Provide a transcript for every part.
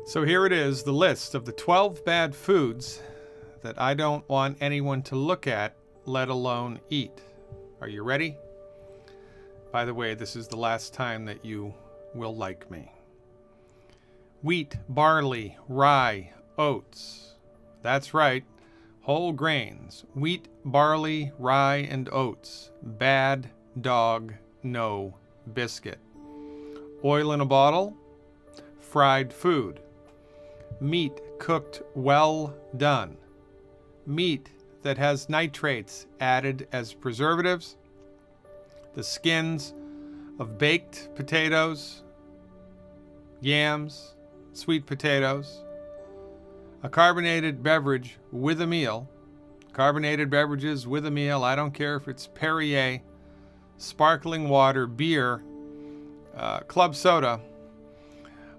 So here it is, the list of the 12 bad foods that I don't want anyone to look at, let alone eat. Are you ready? By the way, this is the last time that you will like me. Wheat, barley, rye, oats. That's right, whole grains. Wheat, barley, rye, and oats. Bad dog, no biscuit. Oil in a bottle, fried food. Meat cooked well done. Meat that has nitrates added as preservatives. The skins of baked potatoes, yams, sweet potatoes. A carbonated beverage with a meal. Carbonated beverages with a meal, I don't care if it's Perrier, sparkling water, beer, club soda,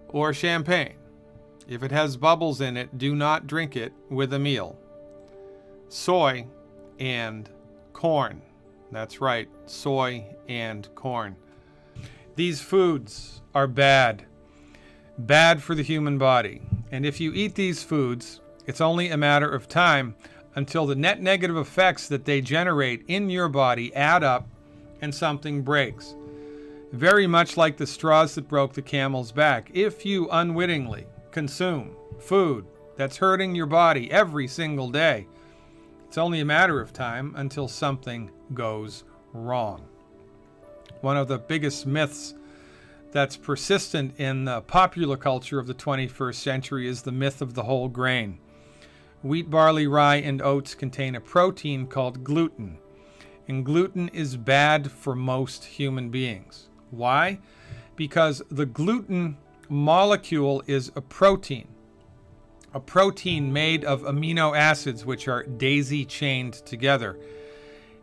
or champagne. If it has bubbles in it, do not drink it with a meal. Soy and corn. That's right, soy and corn. These foods are bad. Bad for the human body. And if you eat these foods, it's only a matter of time until the net negative effects that they generate in your body add up and something breaks. Very much like the straws that broke the camel's back. If you unwittingly consume food that's hurting your body every single day, it's only a matter of time until something goes wrong. One of the biggest myths that's persistent in the popular culture of the 21st century is the myth of the whole grain. Wheat, barley, rye, and oats contain a protein called gluten. And gluten is bad for most human beings. Why? Because the gluten molecule is a protein made of amino acids which are daisy-chained together.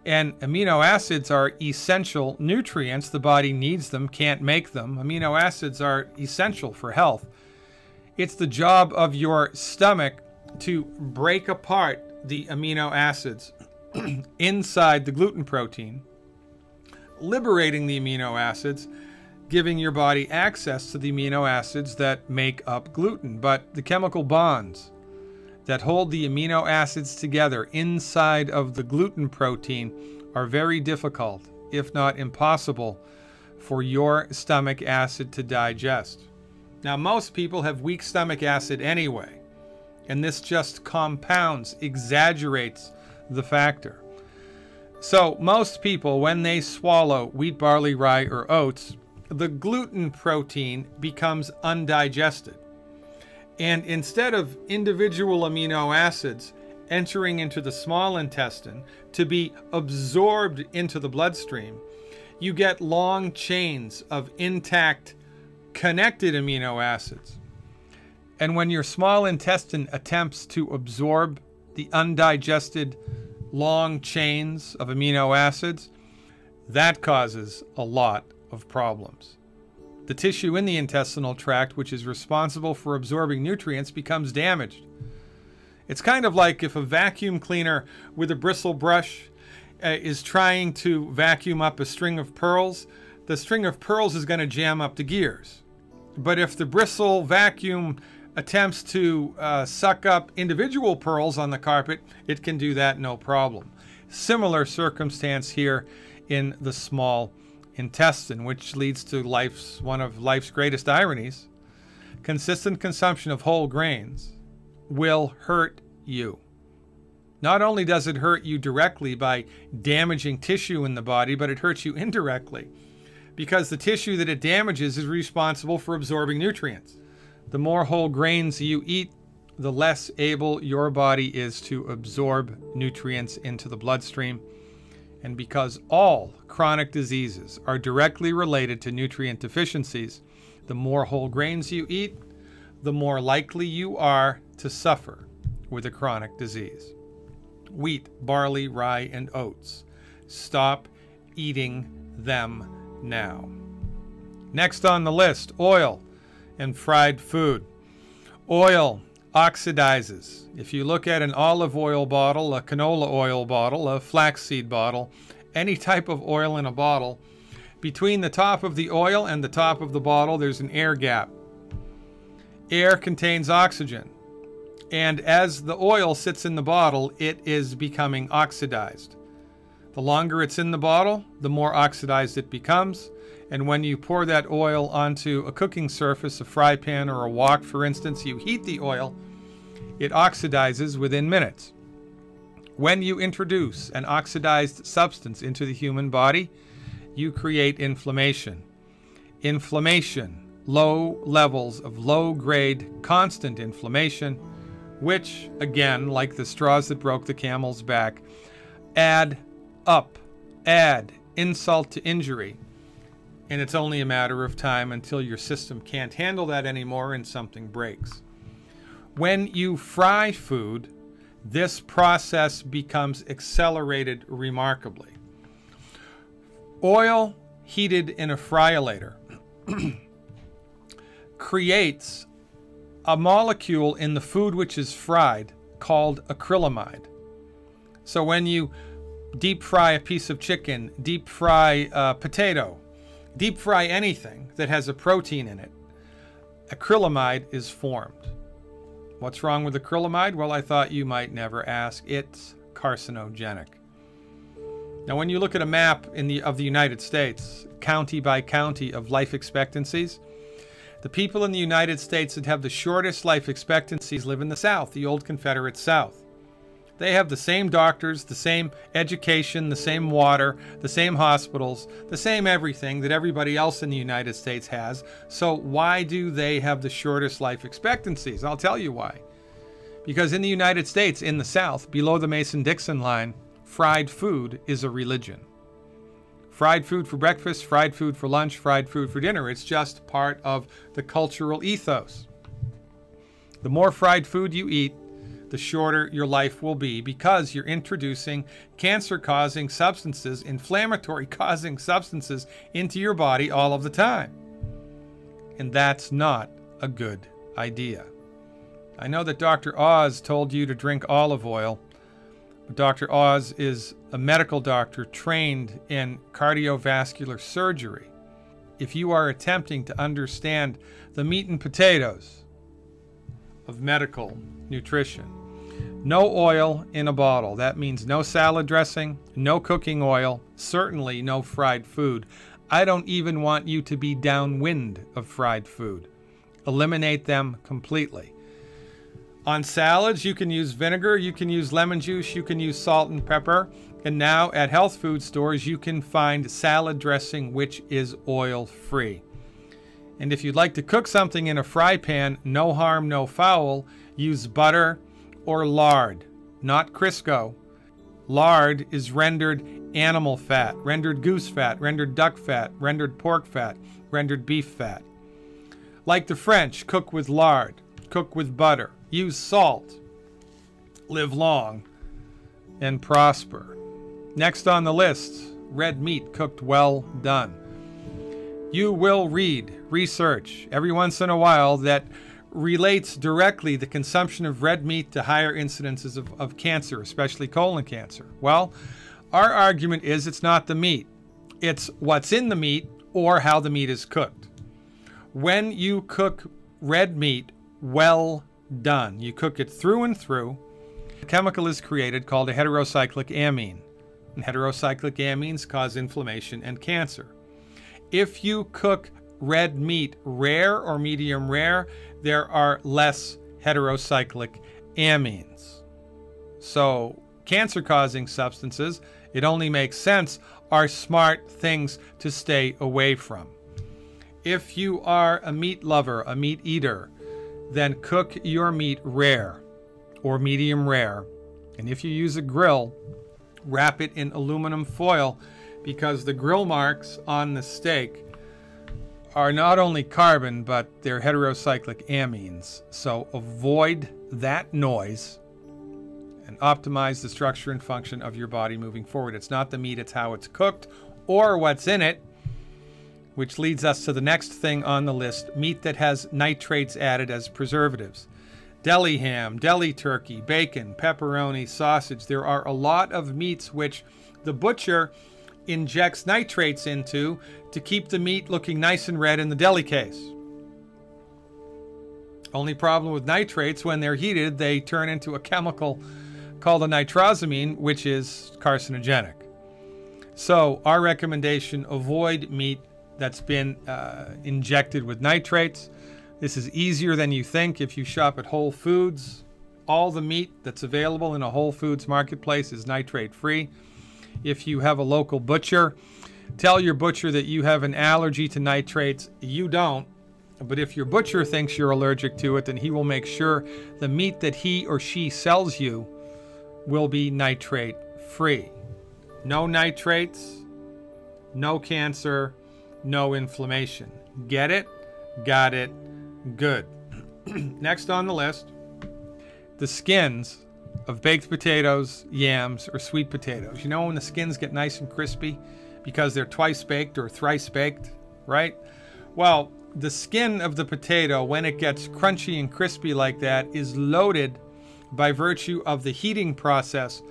And amino acids are essential nutrients. The body needs them, can't make them. Amino acids are essential for health. It's the job of your stomach to break apart the amino acids inside the gluten protein, liberating the amino acids, giving your body access to the amino acids that make up gluten. But the chemical bonds that hold the amino acids together inside of the gluten protein are very difficult, if not impossible, for your stomach acid to digest. Now, most people have weak stomach acid anyway, and this just compounds, exaggerates the factor. So most people, when they swallow wheat, barley, rye, or oats, the gluten protein becomes undigested. And instead of individual amino acids entering into the small intestine to be absorbed into the bloodstream, you get long chains of intact, connected amino acids. And when your small intestine attempts to absorb the undigested long chains of amino acids, that causes a lot of problems. The tissue in the intestinal tract, which is responsible for absorbing nutrients, becomes damaged. It's kind of like if a vacuum cleaner with a bristle brush is trying to vacuum up a string of pearls. The string of pearls is going to jam up the gears. But if the bristle vacuum attempts to suck up individual pearls on the carpet, it can do that no problem. Similar circumstance here in the small intestine, which leads to one of life's greatest ironies. Consistent consumption of whole grains will hurt you. Not only does it hurt you directly by damaging tissue in the body, but it hurts you indirectly because the tissue that it damages is responsible for absorbing nutrients. The more whole grains you eat, the less able your body is to absorb nutrients into the bloodstream. And because all chronic diseases are directly related to nutrient deficiencies, the more whole grains you eat, the more likely you are to suffer with a chronic disease. Wheat, barley, rye, and oats. Stop eating them now. Next on the list, oil and fried food. Oil oxidizes. If you look at an olive oil bottle, a canola oil bottle, a flaxseed bottle, any type of oil in a bottle, between the top of the oil and the top of the bottle, there's an air gap. Air contains oxygen. And as the oil sits in the bottle, it is becoming oxidized. The longer it's in the bottle, the more oxidized it becomes. And when you pour that oil onto a cooking surface, a fry pan or a wok, for instance, you heat the oil, it oxidizes within minutes. When you introduce an oxidized substance into the human body, you create inflammation. Inflammation, low levels of low-grade, constant inflammation, which, again, like the straws that broke the camel's back, add up, add insult to injury. And it's only a matter of time until your system can't handle that anymore and something breaks. When you fry food, this process becomes accelerated remarkably. Oil heated in a fryolator creates a molecule in the food which is fried called acrylamide. So when you deep fry a piece of chicken, deep fry a potato, deep fry anything that has a protein in it, acrylamide is formed. What's wrong with acrylamide? Well, I thought you might never ask. It's carcinogenic. Now, when you look at a map of the United States, county by county of life expectancies, the people in the United States that have the shortest life expectancies live in the South, the old Confederate South. They have the same doctors, the same education, the same water, the same hospitals, the same everything that everybody else in the United States has. So why do they have the shortest life expectancies? I'll tell you why. Because in the United States, in the South, below the Mason-Dixon line, fried food is a religion. Fried food for breakfast, fried food for lunch, fried food for dinner. It's just part of the cultural ethos. The more fried food you eat, the shorter your life will be, because you're introducing cancer-causing substances, inflammatory-causing substances into your body all of the time. And that's not a good idea. I know that Dr. Oz told you to drink olive oil, but Dr. Oz is a medical doctor trained in cardiovascular surgery. If you are attempting to understand the meat and potatoes of medical nutrition, no oil in a bottle. That means no salad dressing, no cooking oil, certainly no fried food. I don't even want you to be downwind of fried food. Eliminate them completely. On salads, you can use vinegar, you can use lemon juice, you can use salt and pepper. And now at health food stores, you can find salad dressing which is oil-free. And if you'd like to cook something in a fry pan, no harm, no foul, use butter or lard, not Crisco. Lard is rendered animal fat, rendered goose fat, rendered duck fat, rendered pork fat, rendered beef fat. Like the French, cook with lard, cook with butter, use salt, live long, and prosper. Next on the list, red meat cooked well done. You will read research every once in a while that relates directly the consumption of red meat to higher incidences of cancer, especially colon cancer. Well, our argument is it's not the meat. It's what's in the meat or how the meat is cooked. When you cook red meat well done, you cook it through and through, a chemical is created called a heterocyclic amine. And heterocyclic amines cause inflammation and cancer. If you cook red meat rare or medium rare, there are less heterocyclic amines. So cancer-causing substances, it only makes sense, are smart things to stay away from. If you are a meat lover, a meat eater, then cook your meat rare or medium rare. And if you use a grill, wrap it in aluminum foil, because the grill marks on the steak are not only carbon, but they're heterocyclic amines. So avoid that noise and optimize the structure and function of your body moving forward. It's not the meat, it's how it's cooked or what's in it, which leads us to the next thing on the list, meat that has nitrates added as preservatives. Deli ham, deli turkey, bacon, pepperoni, sausage. There are a lot of meats which the butcher injects nitrates into to keep the meat looking nice and red in the deli case. Only problem with nitrates, when they're heated, they turn into a chemical called a nitrosamine, which is carcinogenic. So our recommendation, avoid meat that's been injected with nitrates. This is easier than you think. If you shop at Whole Foods, all the meat that's available in a Whole Foods marketplace is nitrate free. If you have a local butcher, tell your butcher that you have an allergy to nitrates. You don't. But if your butcher thinks you're allergic to it, then he will make sure the meat that he or she sells you will be nitrate free. No nitrates, no cancer, no inflammation. Get it? Got it? Good. Next on the list, the skins of baked potatoes, yams, or sweet potatoes. You know when the skins get nice and crispy because they're twice baked or thrice baked, right? Well, the skin of the potato, when it gets crunchy and crispy like that, is loaded by virtue of the heating process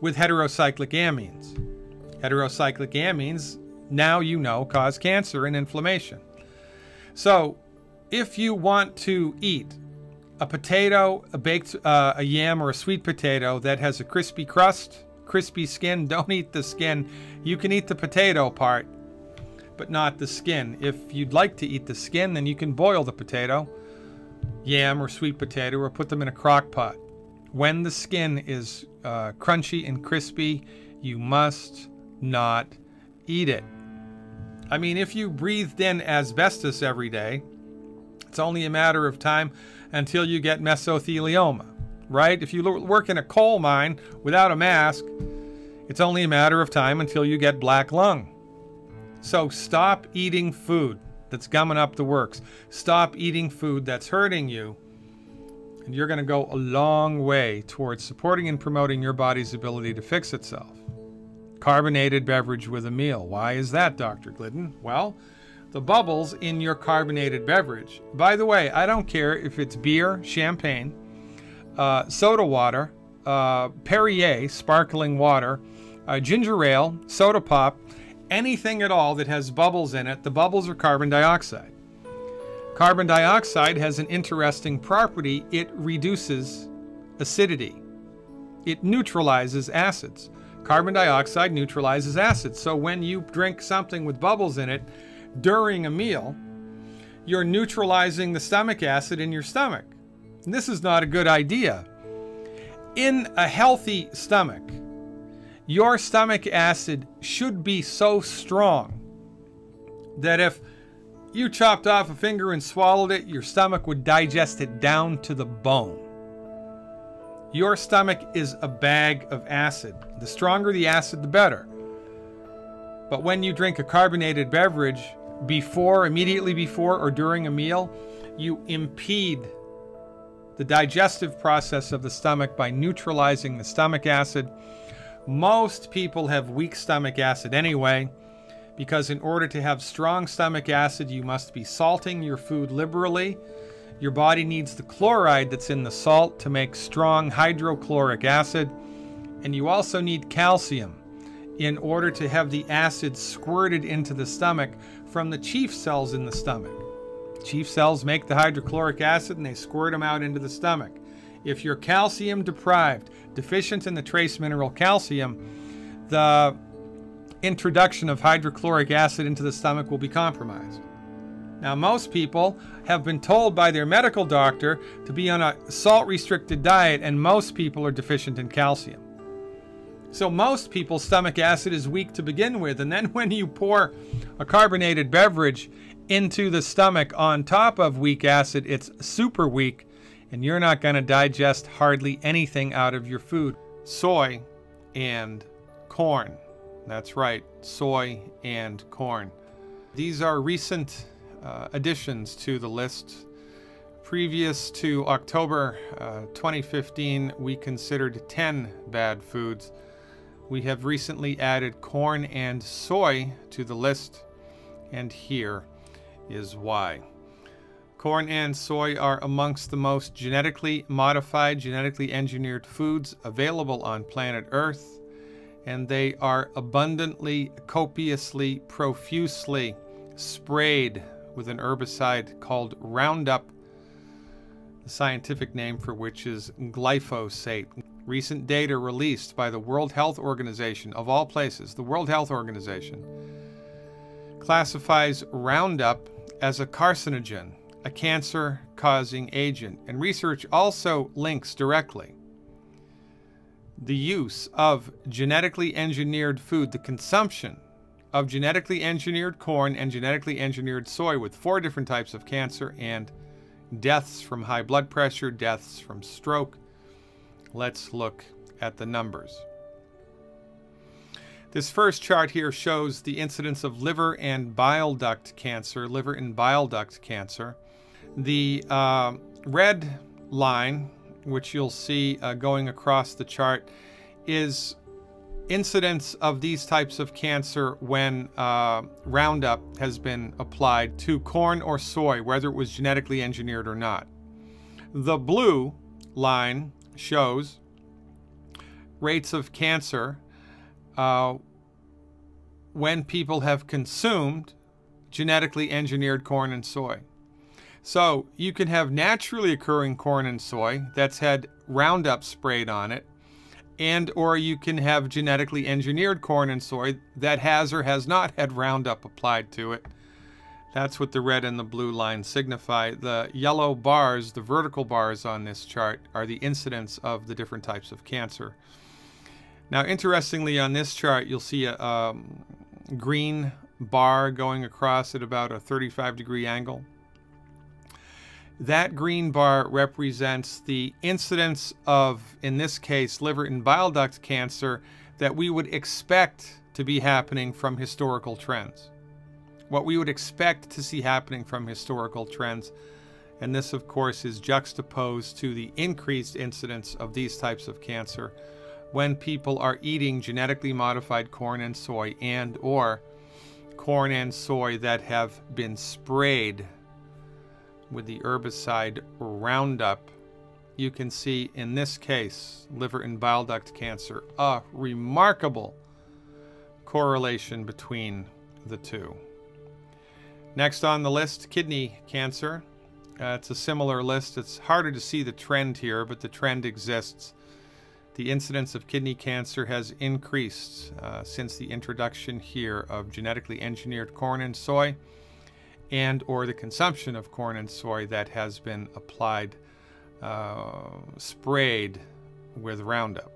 with heterocyclic amines. Heterocyclic amines, now you know, cause cancer and inflammation. So if you want to eat a potato, a yam, or a sweet potato that has a crispy crust, crispy skin, don't eat the skin. You can eat the potato part, but not the skin. If you'd like to eat the skin, then you can boil the potato, yam, or sweet potato, or put them in a crock pot. When the skin is crunchy and crispy, you must not eat it. I mean, if you breathed in asbestos every day, it's only a matter of time until you get mesothelioma, right? If you work in a coal mine without a mask, it's only a matter of time until you get black lung. So stop eating food that's gumming up the works. Stop eating food that's hurting you. And you're going to go a long way towards supporting and promoting your body's ability to fix itself. Carbonated beverage with a meal. Why is that, Dr. Glidden? Well, the bubbles in your carbonated beverage. By the way, I don't care if it's beer, champagne, soda water, Perrier, sparkling water, ginger ale, soda pop, anything at all that has bubbles in it. The bubbles are carbon dioxide. Carbon dioxide has an interesting property. It reduces acidity. It neutralizes acids. Carbon dioxide neutralizes acids. So when you drink something with bubbles in it during a meal, you're neutralizing the stomach acid in your stomach. And this is not a good idea. In a healthy stomach, your stomach acid should be so strong that if you chopped off a finger and swallowed it, your stomach would digest it down to the bone. Your stomach is a bag of acid. The stronger the acid, the better. But when you drink a carbonated beverage immediately before or during a meal, you impede the digestive process of the stomach by neutralizing the stomach acid. Most people have weak stomach acid anyway, because in order to have strong stomach acid, you must be salting your food liberally. Your body needs the chloride that's in the salt to make strong hydrochloric acid. And you also need calcium in order to have the acid squirted into the stomach from the chief cells in the stomach. Chief cells make the hydrochloric acid and they squirt them out into the stomach. If you're calcium deprived, deficient in the trace mineral calcium, the introduction of hydrochloric acid into the stomach will be compromised. Now, most people have been told by their medical doctor to be on a salt-restricted diet, and most people are deficient in calcium. So most people's stomach acid is weak to begin with, and then when you pour a carbonated beverage into the stomach on top of weak acid, it's super weak, and you're not going to digest hardly anything out of your food. Soy and corn. That's right, soy and corn. These are recent additions to the list. Previous to October 2015, we considered 10 bad foods. We have recently added corn and soy to the list, and here is why. Corn and soy are amongst the most genetically modified, genetically engineered foods available on planet Earth, and they are abundantly, copiously, profusely sprayed with an herbicide called Roundup scientific name for which is glyphosate. Recent data released by the World Health Organization, of all places, the World Health Organization, classifies Roundup as a carcinogen, a cancer-causing agent, and research also links directly the use of genetically engineered food, the consumption of genetically engineered corn and genetically engineered soy with 4 different types of cancer and deaths from high blood pressure, deaths from stroke. Let's look at the numbers. This first chart here shows the incidence of liver and bile duct cancer, liver and bile duct cancer. The red line, which you'll see going across the chart, is incidence of these types of cancer when Roundup has been applied to corn or soy, whether it was genetically engineered or not. The blue line shows rates of cancer when people have consumed genetically engineered corn and soy. So you can have naturally occurring corn and soy that's had Roundup sprayed on it, and or you can have genetically engineered corn and soy that has or has not had Roundup applied to it. That's what the red and the blue lines signify. The yellow bars, the vertical bars on this chart, are the incidence of the different types of cancer. Now, interestingly, on this chart, you'll see a green bar going across at about a 35-degree angle. That green bar represents the incidence of, in this case, liver and bile duct cancer that we would expect to be happening from historical trends. What we would expect to see happening from historical trends. And this, of course, is juxtaposed to the increased incidence of these types of cancer when people are eating genetically modified corn and soy, and or corn and soy that have been sprayed with the herbicide Roundup. You can see in this case, liver and bile duct cancer, a remarkable correlation between the two. Next on the list, kidney cancer. It's a similar list. It's harder to see the trend here, but the trend exists. The incidence of kidney cancer has increased since the introduction here of genetically engineered corn and soy, and or the consumption of corn and soy that has been applied, sprayed with Roundup.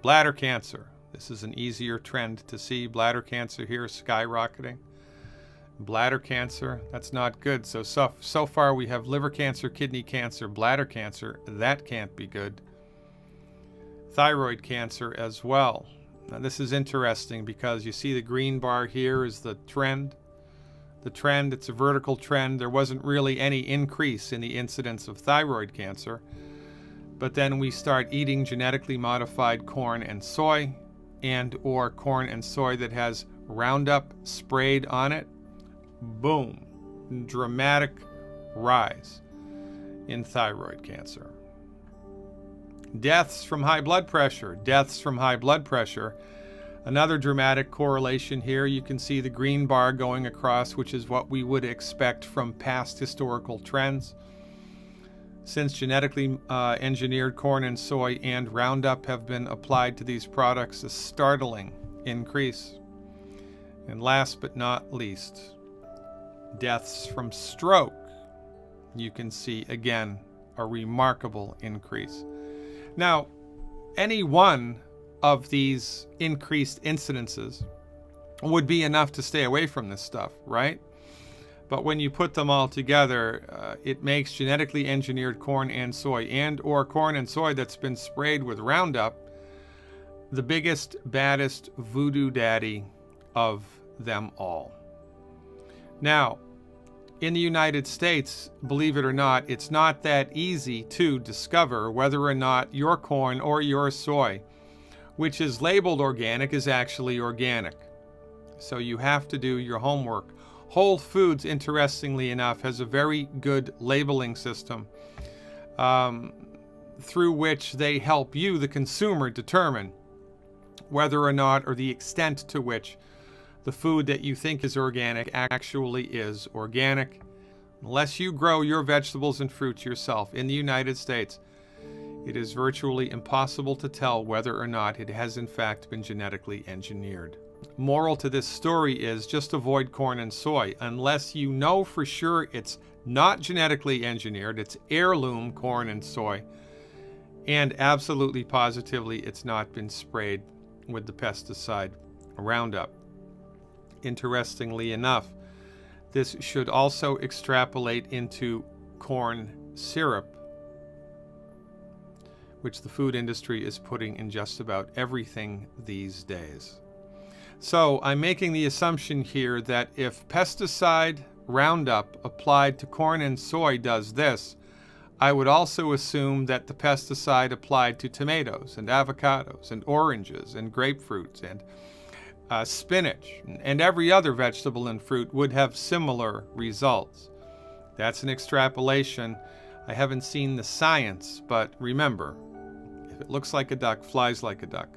Bladder cancer. This is an easier trend to see. Bladder cancer here skyrocketing. Bladder cancer, that's not good. So far we have liver cancer, kidney cancer, bladder cancer. That can't be good. Thyroid cancer as well. Now this is interesting because you see the green bar here is the trend. The trend, it's a vertical trend. There wasn't really any increase in the incidence of thyroid cancer. But then we start eating genetically modified corn and soy, and or corn and soy that has Roundup sprayed on it. Boom, dramatic rise in thyroid cancer. Deaths from high blood pressure. Deaths from high blood pressure. Another dramatic correlation here. You can see the green bar going across, which is what we would expect from past historical trends. Since genetically engineered corn and soy and Roundup have been applied to these products, a startling increase. And last but not least, deaths from stroke. You can see, again, a remarkable increase. Now, any one of these increased incidences would be enough to stay away from this stuff, right? But when you put them all together, it makes genetically engineered corn and soy, and or corn and soy that's been sprayed with Roundup, the biggest, baddest voodoo daddy of them all. Now, in the United States, believe it or not, it's not that easy to discover whether or not your corn or your soy, which is labeled organic, is actually organic. So you have to do your homework. Whole Foods, interestingly enough, has a very good labeling system through which they help you, the consumer, determine whether or not, or the extent to which, the food that you think is organic actually is organic. Unless you grow your vegetables and fruits yourself in the United States, it is virtually impossible to tell whether or not it has in fact been genetically engineered. Moral to this story is just avoid corn and soy unless you know for sure it's not genetically engineered, it's heirloom corn and soy, and absolutely positively it's not been sprayed with the pesticide Roundup. Interestingly enough, this should also extrapolate into corn syrup, which the food industry is putting in just about everything these days. So I'm making the assumption here that if pesticide Roundup applied to corn and soy does this, I would also assume that the pesticide applied to tomatoes and avocados and oranges and grapefruits and spinach and every other vegetable and fruit would have similar results. That's an extrapolation. I haven't seen the science, but remember, if it looks like a duck, flies like a duck,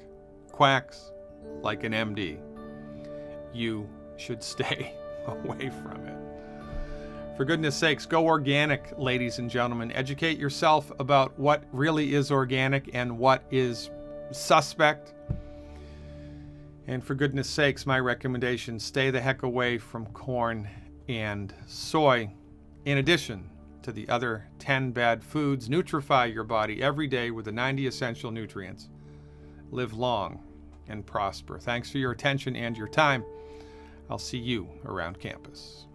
quacks like an MD, you should stay away from it. For goodness sakes, go organic, ladies and gentlemen. Educate yourself about what really is organic and what is suspect. And for goodness sakes, my recommendation, stay the heck away from corn and soy. In addition to the other 10 bad foods, nutrify your body every day with the 90 essential nutrients. Live long and prosper. Thanks for your attention and your time. I'll see you around campus.